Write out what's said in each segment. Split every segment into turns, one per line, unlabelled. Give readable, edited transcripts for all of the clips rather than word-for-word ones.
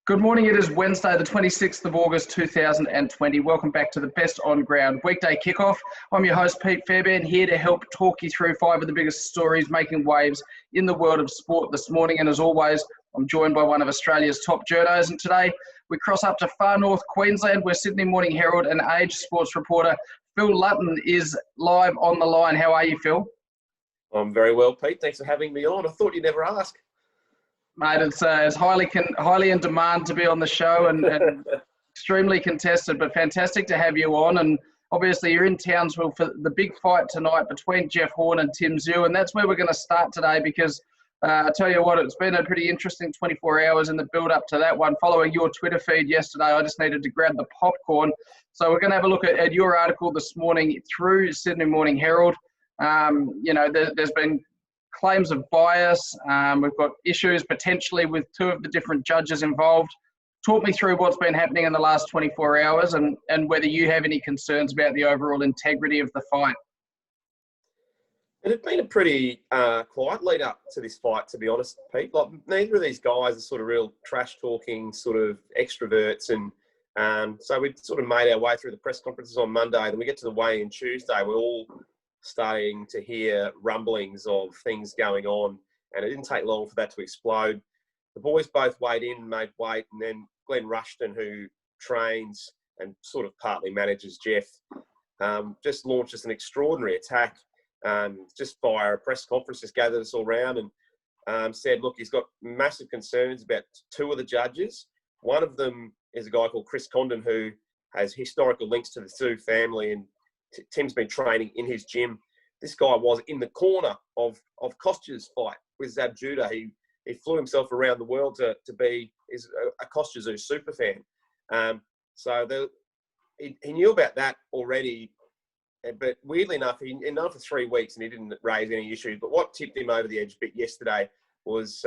Good morning. It is Wednesday, the 26th of August, 2020. Welcome back to the best On Ground Weekday Kickoff. I'm your host, Pete Fairbairn, here to help talk you through 5 of the biggest stories making waves in the world of sport this morning. And as always, I'm joined by one of Australia's top journos. And today we cross up to far north Queensland, where Sydney Morning Herald and Age sports reporter Phil Lutton is live on the line. How are you, Phil?
I'm very well, Pete. Thanks for having me on. I thought you'd never ask.
Mate, it's highly in demand to be on the show and extremely contested, but fantastic to have you on. And obviously you're in Townsville for the big fight tonight between Jeff Horn and Tim Zhu, and that's where we're going to start today because I tell you what, it's been a pretty interesting 24 hours in the build-up to that one. Following your Twitter feed yesterday, I just needed to grab the popcorn. So we're going to have a look at your article this morning through Sydney Morning Herald. There's been claims of bias. We've got issues potentially with 2 of the different judges involved. Talk me through what's been happening in the last 24 hours and whether you have any concerns about the overall integrity of the fight.
It had been a pretty quiet lead up to this fight, to be honest, Pete. Like, neither of these guys are sort of real trash-talking sort of extroverts. And so we sort of made our way through the press conferences on Monday. Then we get to the weigh-in Tuesday. We're all starting to hear rumblings of things going on, and it didn't take long for that to explode. The boys both weighed in, made weight, and then Glenn Rushton, who trains and sort of partly manages Jeff, just launched us an extraordinary attack, just via a press conference, just gathered us all round and said, look, he's got massive concerns about 2 of the judges. One of them is a guy called Chris Condon, who has historical links to the Zhu family, and Tim's been training in his gym. This guy was in the corner of Kostya's fight with Zab Judah. He flew himself around the world to be a Kostya Zhu super fan. He knew about that already, but weirdly enough, he known for 3 weeks and he didn't raise any issues. But what tipped him over the edge a bit yesterday was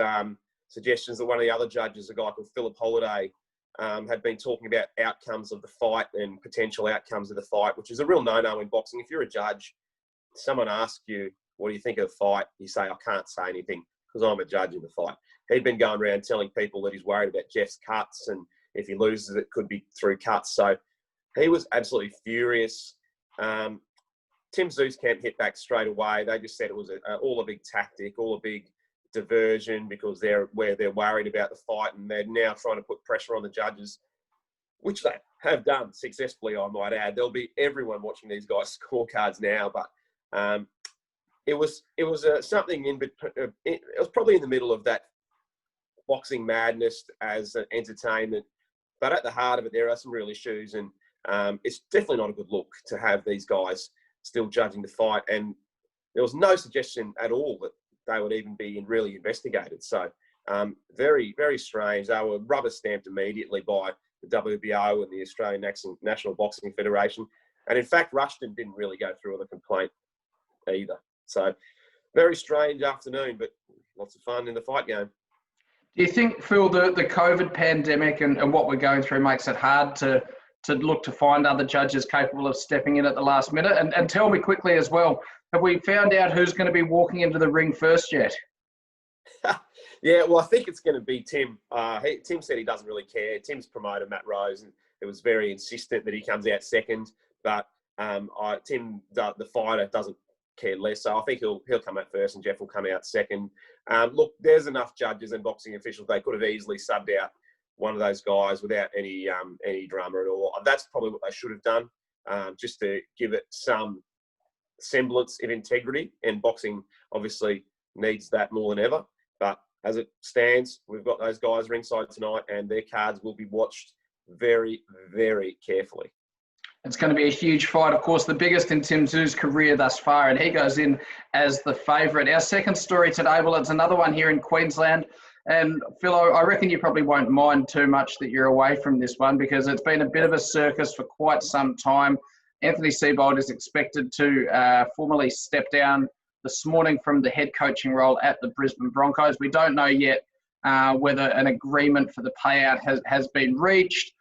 suggestions that one of the other judges, a guy called Philip Holliday, had been talking about outcomes of the fight and potential outcomes of the fight, which is a real no-no in boxing. If you're a judge, someone asks you, what do you think of the fight? You say, I can't say anything because I'm a judge in the fight. He'd been going around telling people that he's worried about Jeff's cuts, and if he loses, it could be through cuts. So he was absolutely furious. Tim Zhu's camp hit back straight away. They just said it was all a big tactic, all a big diversion because they're worried about the fight, and they're now trying to put pressure on the judges, which they have done successfully, I might add. There'll be everyone watching these guys' scorecards now, but it was something it was probably in the middle of that boxing madness as an entertainment, but at the heart of it, there are some real issues, and it's definitely not a good look to have these guys still judging the fight, and there was no suggestion at all that they would even be really investigated. So very, very strange. They were rubber stamped immediately by the WBO and the Australian National Boxing Federation. And in fact, Rushton didn't really go through with a complaint either. So very strange afternoon, but lots of fun in the fight game.
Do you think, Phil, the COVID pandemic and what we're going through makes it hard to look to find other judges capable of stepping in at the last minute? And tell me quickly as well, have we found out who's going to be walking into the ring first yet?
Yeah, well, I think it's going to be Tim. Tim said he doesn't really care. Tim's promoter, Matt Rose, and it was very insistent that he comes out second. But Tim, the fighter, doesn't care less. So I think he'll come out first and Jeff will come out second. Look, there's enough judges and boxing officials. They could have easily subbed out one of those guys without any drama at all. That's probably what they should have done, just to give it some semblance of integrity, and boxing obviously needs that more than ever. But as it stands, we've got those guys ringside tonight, and their cards will be watched very, very carefully.
It's going to be a huge fight, of course, the biggest in Tim Zhu's career thus far, and he goes in as the favourite. Our second story today, well, it's another one here in Queensland. And Phil, I reckon you probably won't mind too much that you're away from this one because it's been a bit of a circus for quite some time. Anthony Seibold is expected to formally step down this morning from the head coaching role at the Brisbane Broncos. We don't know yet whether an agreement for the payout has been reached.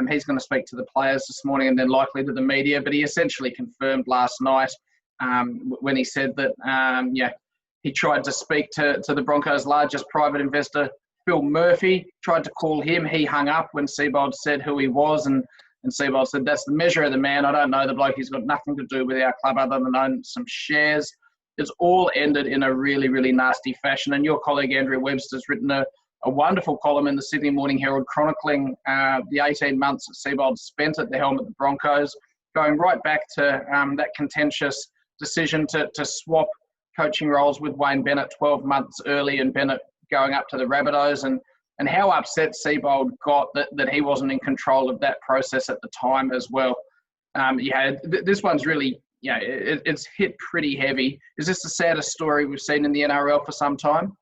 He's going to speak to the players this morning and then likely to the media, but he essentially confirmed last night when he said that he tried to speak to the Broncos' largest private investor Bill Murphy tried to call him. He hung up when Seibold said who he was, and Seibold said, that's the measure of the man. I don't know the bloke. He's got nothing to do with our club other than own some shares. It's all ended in a really, really nasty fashion. And your colleague Andrew Webster's written a wonderful column in the Sydney Morning Herald chronicling the 18 months that Seibold spent at the helm of the Broncos, going right back to that contentious decision to swap coaching roles with Wayne Bennett 12 months early, and Bennett going up to the Rabbitohs, and how upset Seibold got that he wasn't in control of that process at the time as well. This one's really, it's hit pretty heavy. Is this the saddest story we've seen in the NRL for some time?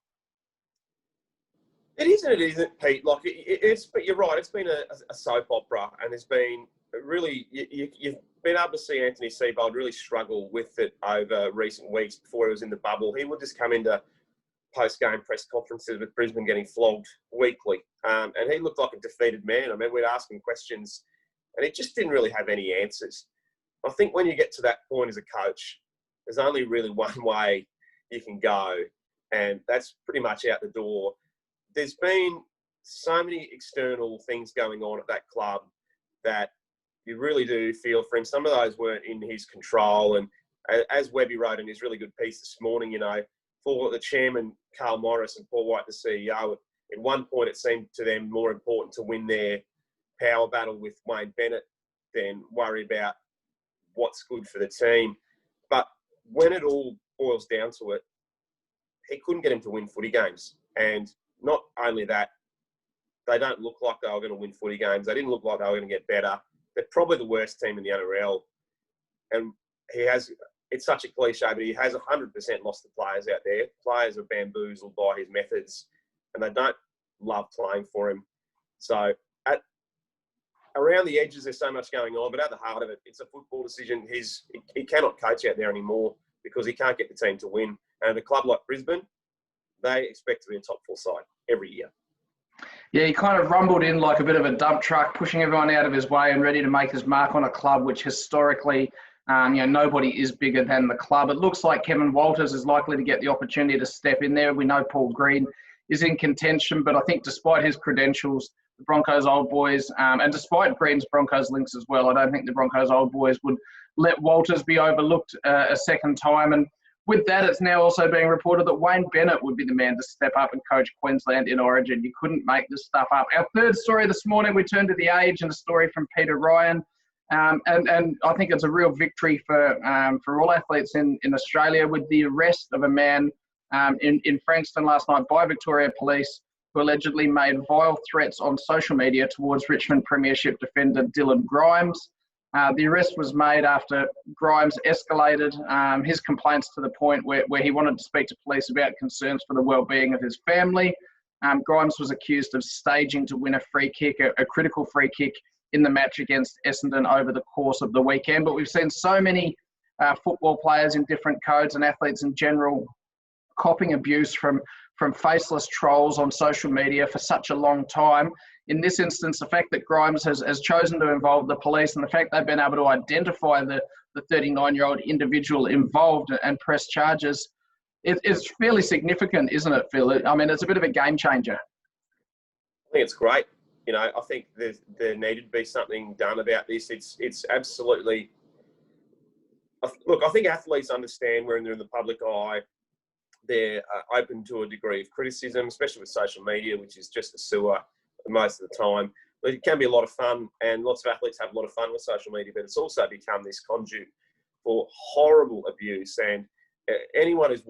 It isn't, Pete? Like, but you're right. It's been a soap opera, and there's been really, you've been able to see Anthony Seibold really struggle with it over recent weeks. Before he was in the bubble, he would just come into post-game press conferences with Brisbane getting flogged weekly. And he looked like a defeated man. I mean, we'd ask him questions and he just didn't really have any answers. I think when you get to that point as a coach, there's only really one way you can go, and that's pretty much out the door. There's been so many external things going on at that club that you really do feel for him. Some of those weren't in his control. And as Webby wrote in his really good piece this morning, for the chairman, Carl Morris, and Paul White, the CEO, at one point it seemed to them more important to win their power battle with Wayne Bennett than worry about what's good for the team. But when it all boils down to it, he couldn't get him to win footy games. And not only that, they don't look like they were going to win footy games. They didn't look like they were going to get better. They're probably the worst team in the NRL. And it's such a cliche, but he has 100% lost the players out there. Players are bamboozled by his methods, and they don't love playing for him. So around the edges, there's so much going on, but at the heart of it, it's a football decision. He cannot coach out there anymore because he can't get the team to win. And at a club like Brisbane, they expect to be a top 4 side every year.
Yeah, he kind of rumbled in like a bit of a dump truck, pushing everyone out of his way and ready to make his mark on a club which historically, nobody is bigger than the club. It looks like Kevin Walters is likely to get the opportunity to step in there. We know Paul Green is in contention, but I think despite his credentials, the Broncos old boys, and despite Green's Broncos links as well, I don't think the Broncos old boys would let Walters be overlooked a second time. And with that, it's now also being reported that Wayne Bennett would be the man to step up and coach Queensland in Origin. You couldn't make this stuff up. Our third story this morning, we turn to The Age and a story from Peter Ryan. And I think it's a real victory for all athletes in Australia, with the arrest of a man in Frankston last night by Victoria Police, who allegedly made vile threats on social media towards Richmond Premiership defender Dylan Grimes. The arrest was made after Grimes escalated his complaints to the point where he wanted to speak to police about concerns for the well-being of his family. Grimes was accused of staging to win a free kick, a critical free kick in the match against Essendon over the course of the weekend. But we've seen so many football players in different codes and athletes in general copping abuse from faceless trolls on social media for such a long time. In this instance, the fact that Grimes has chosen to involve the police, and the fact they've been able to identify the 39-year-old individual involved and press charges, it's fairly significant, isn't it, Phil? I mean, it's a bit of a game changer.
I think it's great. I think there needed to be something done about this. It's absolutely... Look, I think athletes understand when they're in the public eye, they're open to a degree of criticism, especially with social media, which is just a sewer most of the time. But it can be a lot of fun, and lots of athletes have a lot of fun with social media, but it's also become this conduit for horrible abuse. And anyone who's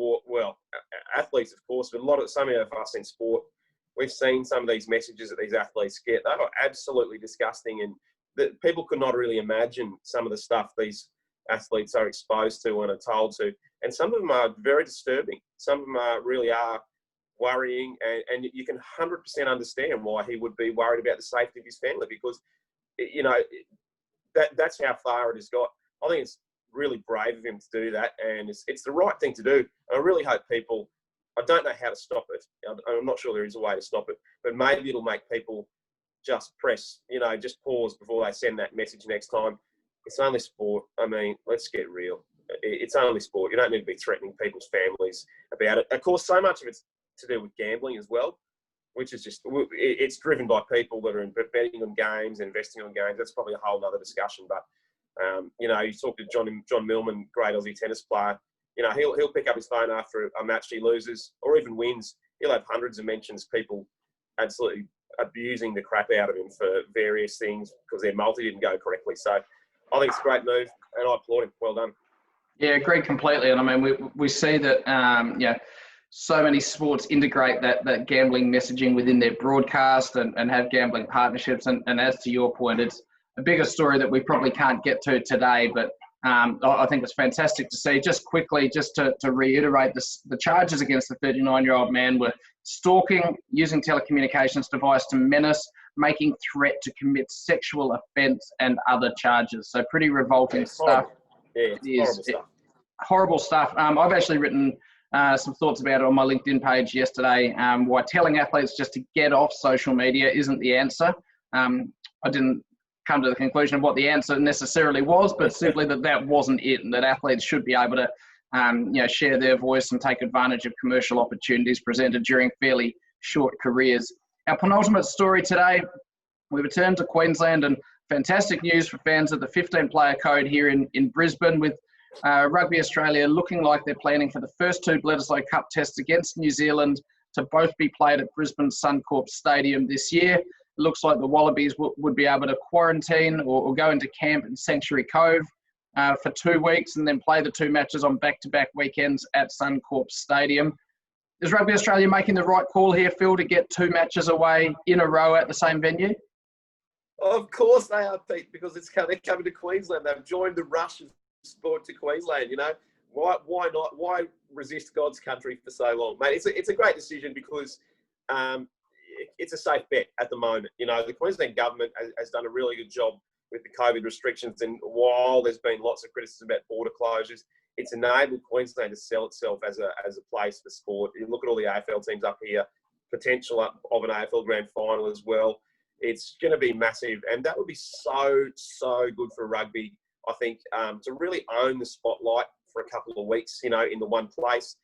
athletes, of course, but some of us in sport, we've seen some of these messages that these athletes get. They are absolutely disgusting, and that people could not really imagine some of the stuff these athletes are exposed to and are told to. And some of them are very disturbing. Some of them really are worrying, and you can 100% understand why he would be worried about the safety of his family, because, that's how far it has got. I think it's really brave of him to do that, and it's the right thing to do. And I really hope people, I don't know how to stop it. I'm not sure there is a way to stop it, but maybe it'll make people just press, just pause before they send that message next time. It's only sport. I mean, let's get real. It's only sport. You don't need to be threatening people's families about it. Of course, so much of it's to do with gambling as well. which is just, it's driven by people that are betting on games, investing on games. That's probably a whole other discussion. But, you know, you talk to John Millman, great Aussie tennis player. You know, he'll pick up his phone after a match he loses or even wins. He'll have hundreds of mentions, people absolutely abusing the crap out of him for various things because their multi didn't go correctly. So I think it's a great move, and I applaud him. Well done.
Yeah, agreed completely. And I mean, we see that, yeah, so many sports integrate that gambling messaging within their broadcast and have gambling partnerships. And as to your point, it's a bigger story that we probably can't get to today, but I think it's fantastic to see. Just quickly, just to reiterate, the charges against the 39-year-old man were stalking, using telecommunications device to menace, making threat to commit sexual offence and other charges. So pretty revolting stuff.
Yeah, it's horrible stuff.
Horrible stuff. I've actually written some thoughts about it on my LinkedIn page yesterday, why telling athletes just to get off social media isn't the answer. I didn't come to the conclusion of what the answer necessarily was, but simply that wasn't it, and that athletes should be able to you know, share their voice and take advantage of commercial opportunities presented during fairly short careers. Our penultimate story today, we return to Queensland, and fantastic news for fans of the 15-player code here in Brisbane, with Rugby Australia looking like they're planning for the first two Bledisloe Cup tests against New Zealand to both be played at Brisbane Suncorp Stadium this year. It looks like the Wallabies would be able to quarantine or go into camp in Sanctuary Cove for 2 weeks and then play the two matches on back-to-back weekends at Suncorp Stadium. Is Rugby Australia making the right call here, Phil, to get two matches away in a row at the same venue?
Of course they are, Pete, because they're coming to Queensland. They've joined the rush of sport to Queensland. You know, why not? Why resist God's country for so long, mate? It's a great decision because it's a safe bet at the moment. You know, the Queensland government has done a really good job with the COVID restrictions, and while there's been lots of criticism about border closures, it's enabled Queensland to sell itself as a place for sport. You look at all the AFL teams up here, potential of an AFL grand final as well. It's going to be massive, and that would be so good for rugby, I think, to really own the spotlight for a couple of weeks, you know, in the one place.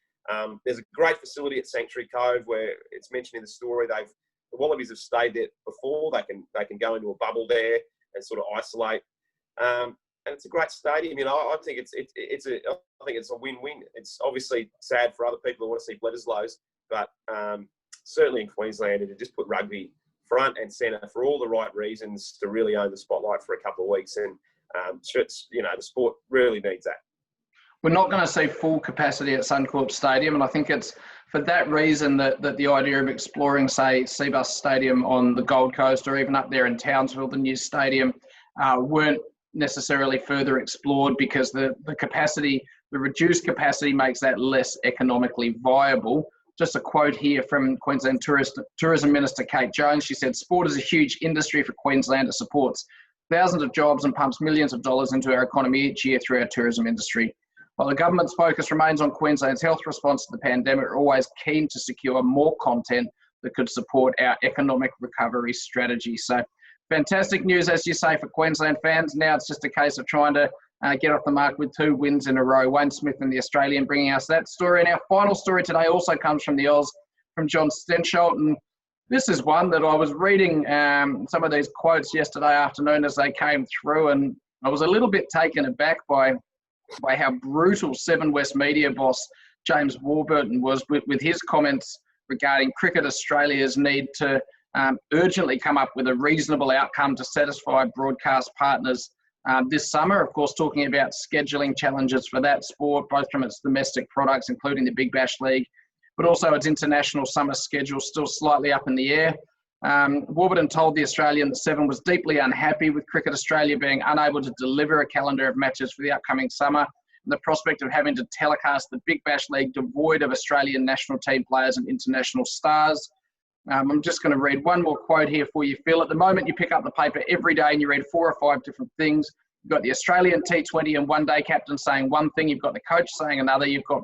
There's a great facility at Sanctuary Cove where it's mentioned in the story the Wallabies have stayed there before. They can go into a bubble there and sort of isolate. And it's a great stadium. You know, I think it's a win-win. It's obviously sad for other people who want to see Bledisloes, but certainly in Queensland, it just put rugby front and centre for all the right reasons to really own the spotlight for a couple of weeks. And you know, the sport really needs that.
We're not going to see full capacity at Suncorp Stadium, and I think it's for that reason that the idea of exploring, say, Seibold Stadium on the Gold Coast or even up there in Townsville, the new stadium, weren't necessarily further explored because the capacity, the reduced capacity makes that less economically viable. Just a quote here from Queensland Tourism Minister Kate Jones. She said, "Sport is a huge industry for Queensland. It supports thousands of jobs and pumps millions of dollars into our economy each year through our tourism industry. While the government's focus remains on Queensland's health response to the pandemic, we're always keen to secure more content that could support our economic recovery strategy." So fantastic news, as you say, for Queensland fans. Now it's just a case of trying to get off the mark with 2 wins in a row. Wayne Smith and the Australian bringing us that story. And our final story today also comes from the Oz, from John Stenshalt. And this is one that I was reading some of these quotes yesterday afternoon as they came through, and I was a little bit taken aback by how brutal Seven West media boss James Warburton was with his comments regarding Cricket Australia's need to urgently come up with a reasonable outcome to satisfy broadcast partners this summer. Of course, talking about scheduling challenges for that sport, both from its domestic products, including the Big Bash League, but also its international summer schedule still slightly up in the air. Warburton told the Australian that Seven was deeply unhappy with Cricket Australia being unable to deliver a calendar of matches for the upcoming summer, and the prospect of having to telecast the Big Bash League devoid of Australian national team players and international stars. I'm just going to read one more quote here for you, Phil. At the moment, you pick up the paper every day and you read 4 or 5 different things. You've got the Australian T20 and one-day captain saying one thing. You've got the coach saying another. You've got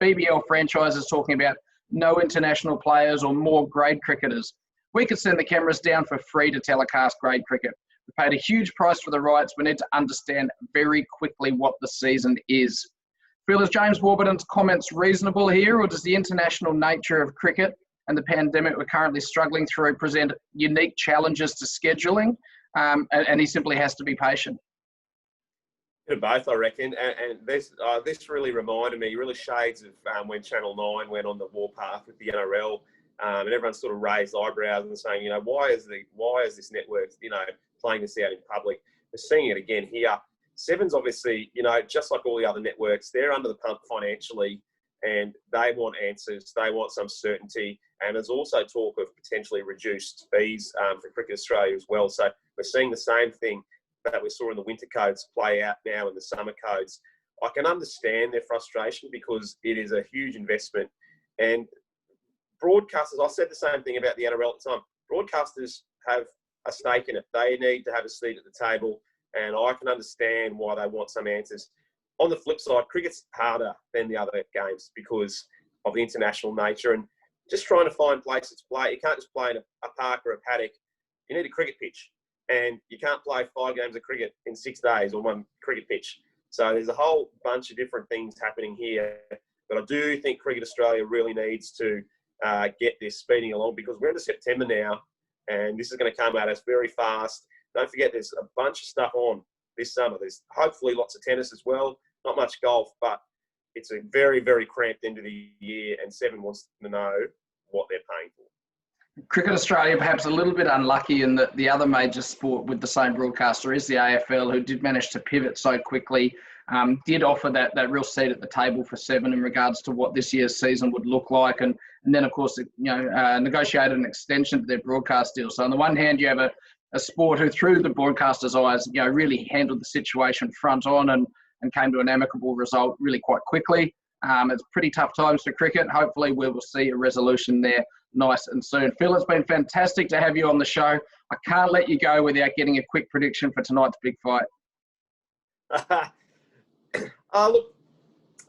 BBL franchises talking about no international players or more grade cricketers. We could send the cameras down for free to telecast grade cricket. We paid a huge price for the rights. We need to understand very quickly what the season is. Phil, is James Warburton's comments reasonable here, or does the international nature of cricket and the pandemic we're currently struggling through present unique challenges to scheduling, and he simply has to be patient.
Both, I reckon, and this really reminded me, really shades of when Channel 9 went on the warpath with the NRL, and everyone sort of raised eyebrows and saying, you know, why is this network, you know, playing this out in public? We're seeing it again here. Seven's obviously, you know, just like all the other networks, they're under the pump financially, and they want answers, they want some certainty, and there's also talk of potentially reduced fees for Cricket Australia as well. So we're seeing the same thing that we saw in the winter codes play out now in the summer codes. I can understand their frustration because it is a huge investment, and broadcasters, I said the same thing about the NRL at the time, broadcasters have a stake in it. They need to have a seat at the table, and I can understand why they want some answers. On the flip side, cricket's harder than the other games because of the international nature and just trying to find places to play. You can't just play in a park or a paddock. You need a cricket pitch, and you can't play 5 games of cricket in 6 days on one cricket pitch. So there's a whole bunch of different things happening here. But I do think Cricket Australia really needs to get this speeding along, because we're into September now, and this is going to come at us very fast. Don't forget, there's a bunch of stuff on this summer. There's hopefully lots of tennis as well. Not much golf, but it's a very, very cramped end of the year, and Seven wants to know what they're paying for.
Cricket Australia perhaps a little bit unlucky in that the other major sport with the same broadcaster is the AFL, who did manage to pivot so quickly, did offer that real seat at the table for Seven in regards to what this year's season would look like, and then of course negotiated an extension to their broadcast deal. So on the one hand, you have a sport who, through the broadcaster's eyes, really handled the situation front on and came to an amicable result really quite quickly. It's pretty tough times for cricket. Hopefully we will see a resolution there nice and soon. Phil, it's been fantastic to have you on the show. I can't let you go without getting a quick prediction for tonight's big fight.
Look,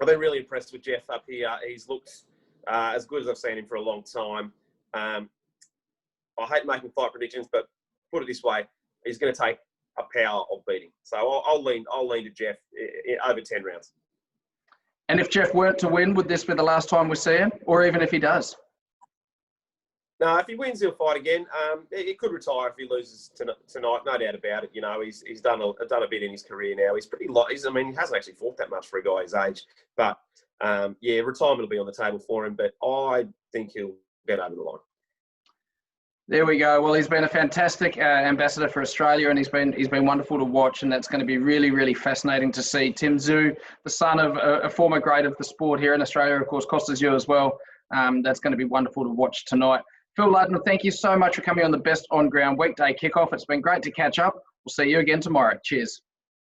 I've been really impressed with Jeff up here. He's looked as good as I've seen him for a long time. I hate making fight predictions, but put it this way, he's going to take a power of beating. So I'll lean to Jeff over 10 rounds.
And if Jeff weren't to win, would this be the last time we see him? Or even if he does?
No, if he wins, he'll fight again. He could retire if he loses tonight, no doubt about it. You know, he's done a bit in his career now. He's pretty light. He hasn't actually fought that much for a guy his age. But, retirement will be on the table for him. But I think he'll get over the line.
There we go. Well, he's been a fantastic ambassador for Australia, and he's been wonderful to watch, and that's going to be really, really fascinating to see. Tim Zhu, the son of a former great of the sport here in Australia, of course, Costas Zhu as well. That's going to be wonderful to watch tonight. Phil Lutton, thank you so much for coming on the best on-ground weekday kickoff. It's been great to catch up. We'll see you again tomorrow. Cheers.